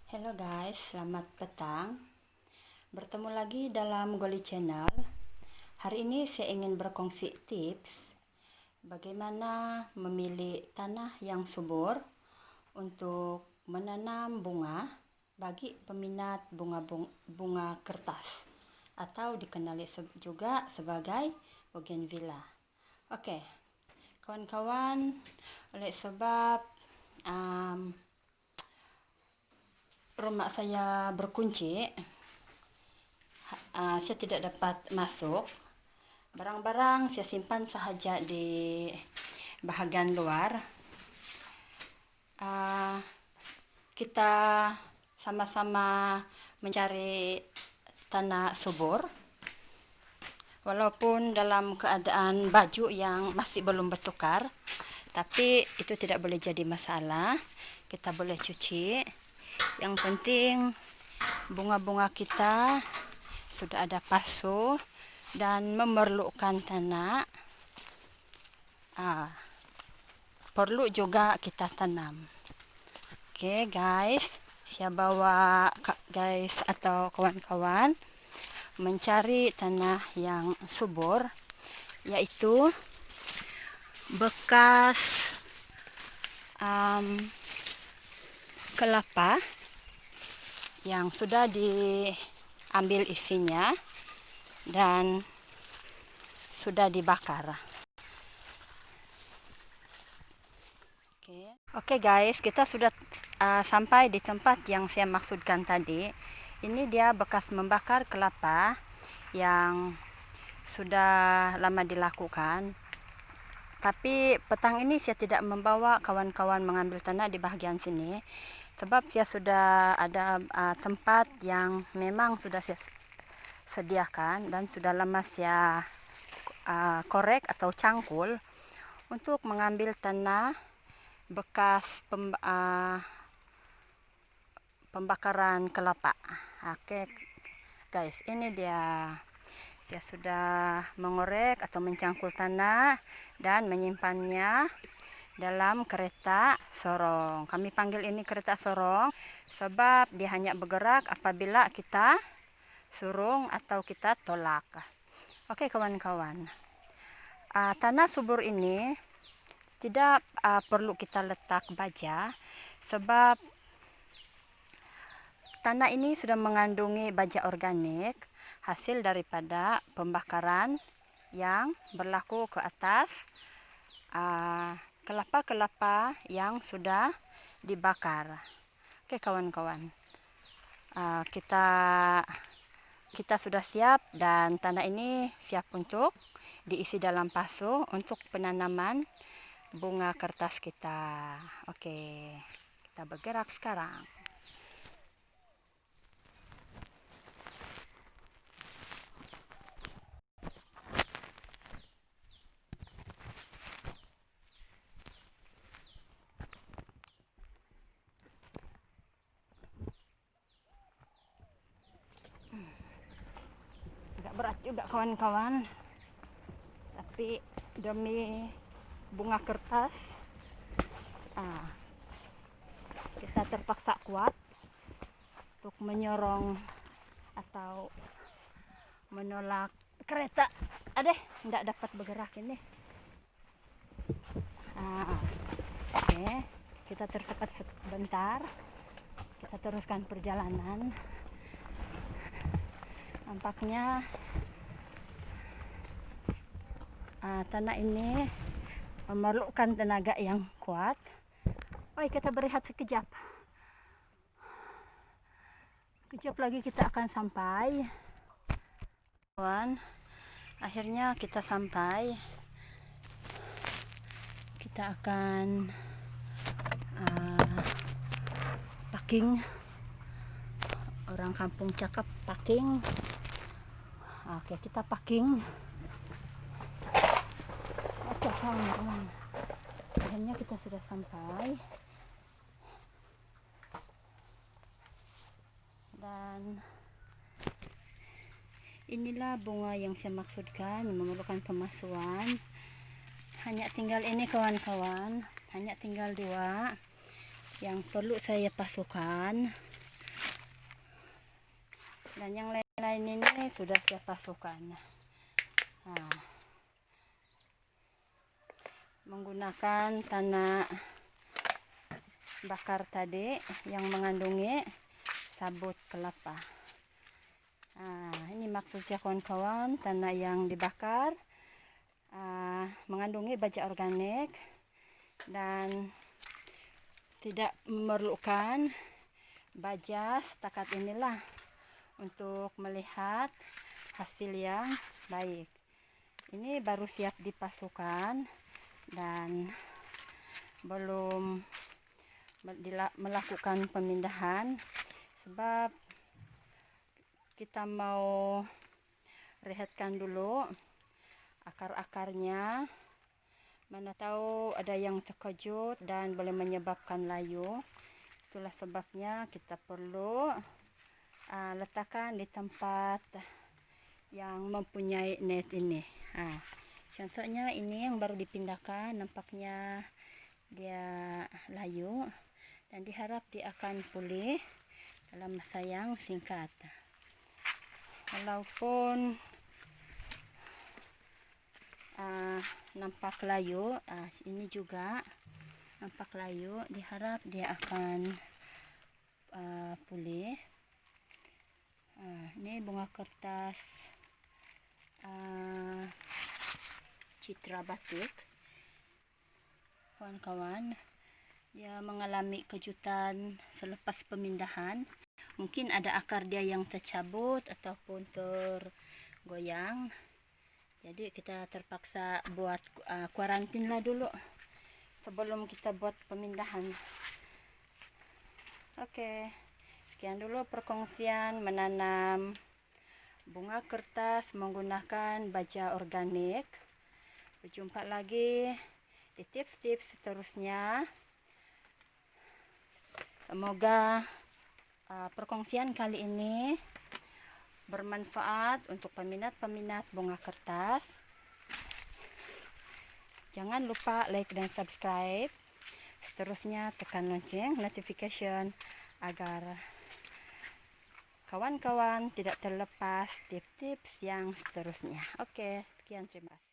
Hello guys, selamat petang. Bertemu lagi dalam Goli Channel. Hari ini saya ingin berkongsi tips bagaimana memilih tanah yang subur untuk menanam bunga bagi peminat bunga kertas atau dikenali juga sebagai bougainvillea. Oke, kawan-kawan, oleh sebab rumah saya berkunci, saya tidak dapat masuk. Barang-barang saya simpan sahaja di bahagian luar. Kita sama-sama mencari tanah subur, walaupun dalam keadaan baju yang masih belum bertukar, tapi itu tidak boleh jadi masalah. Kita boleh cuci. Yang penting bunga-bunga kita sudah ada pasu dan memerlukan tanah. Perlu juga kita tanam. Oke guys, saya bawa guys atau kawan-kawan mencari tanah yang subur, yaitu bekas kelapa yang sudah diambil isinya dan sudah dibakar. Oke guys, kita sudah sampai di tempat yang saya maksudkan tadi. Ini dia bekas membakar kelapa yang sudah lama dilakukan. Tapi petang ini saya tidak membawa kawan-kawan mengambil tanah di bagian sini, sebab saya sudah ada tempat yang memang sudah saya sediakan dan sudah lama saya korek atau cangkul untuk mengambil tanah bekas pembakaran kelapa. Oke guys, ini dia. Saya sudah mengorek atau mencangkul tanah dan menyimpannya dalam kereta sorong. Kami panggil ini kereta sorong sebab dia hanya bergerak apabila kita surung atau kita tolak. Oke kawan-kawan, tanah subur ini tidak perlu kita letak baja, sebab tanah ini sudah mengandungi baja organik hasil daripada pembakaran yang berlaku ke atas kelapa-kelapa yang sudah dibakar. Oke kawan-kawan, kita sudah siap dan tanah ini siap untuk diisi dalam pasu untuk penanaman bunga kertas kita. Oke, kita bergerak sekarang. Agak berat juga kawan-kawan, tapi demi bunga kertas kita terpaksa kuat untuk menyorong atau menolak kereta. Nggak dapat bergerak ini. Oke, kita tersekat sebentar, kita teruskan perjalanan. Nampaknya tanah ini memerlukan tenaga yang kuat. Kita berehat sekejap. Kejap lagi kita akan sampai. Akhirnya kita sampai. Kita akan packing. Orang kampung cakap packing. Oke, kita packing. Oke, kawan-kawan, akhirnya kita sudah sampai. Dan inilah bunga yang saya maksudkan, yang memerlukan pemasuan. Hanya tinggal ini kawan-kawan, hanya tinggal 2 yang perlu saya pasukan. Dan yang lain-lain ini sudah saya pasukkan. Nah, menggunakan tanah bakar tadi yang mengandungi sabut kelapa. Nah, ini maksudnya kawan-kawan, tanah yang dibakar mengandungi baja organik dan tidak memerlukan baja setakat inilah untuk melihat hasil yang baik. Ini baru siap dipasukkan dan belum melakukan pemindahan sebab kita mau rehatkan dulu akar-akarnya, mana tahu ada yang terkejut dan boleh menyebabkan layu. Itulah sebabnya kita perlu letakkan di tempat yang mempunyai net ini. Contohnya ini yang baru dipindahkan, nampaknya dia layu dan diharap dia akan pulih dalam masa yang singkat. Walaupun nampak layu, ini juga nampak layu, diharap dia akan pulih. Ini bunga kertas citra batik, kawan-kawan. Dia mengalami kejutan selepas pemindahan. Mungkin ada akar dia yang tercabut ataupun tergoyang. Jadi kita terpaksa buat kuarantinlah dulu sebelum kita buat pemindahan. Oke, sekian dulu perkongsian menanam bunga kertas menggunakan baja organik. Berjumpa lagi di tips-tips seterusnya. Semoga perkongsian kali ini bermanfaat untuk peminat-peminat bunga kertas. Jangan lupa like dan subscribe. Seterusnya tekan lonceng notification agar kawan-kawan tidak terlepas tips-tips yang seterusnya. Oke, sekian, terima kasih.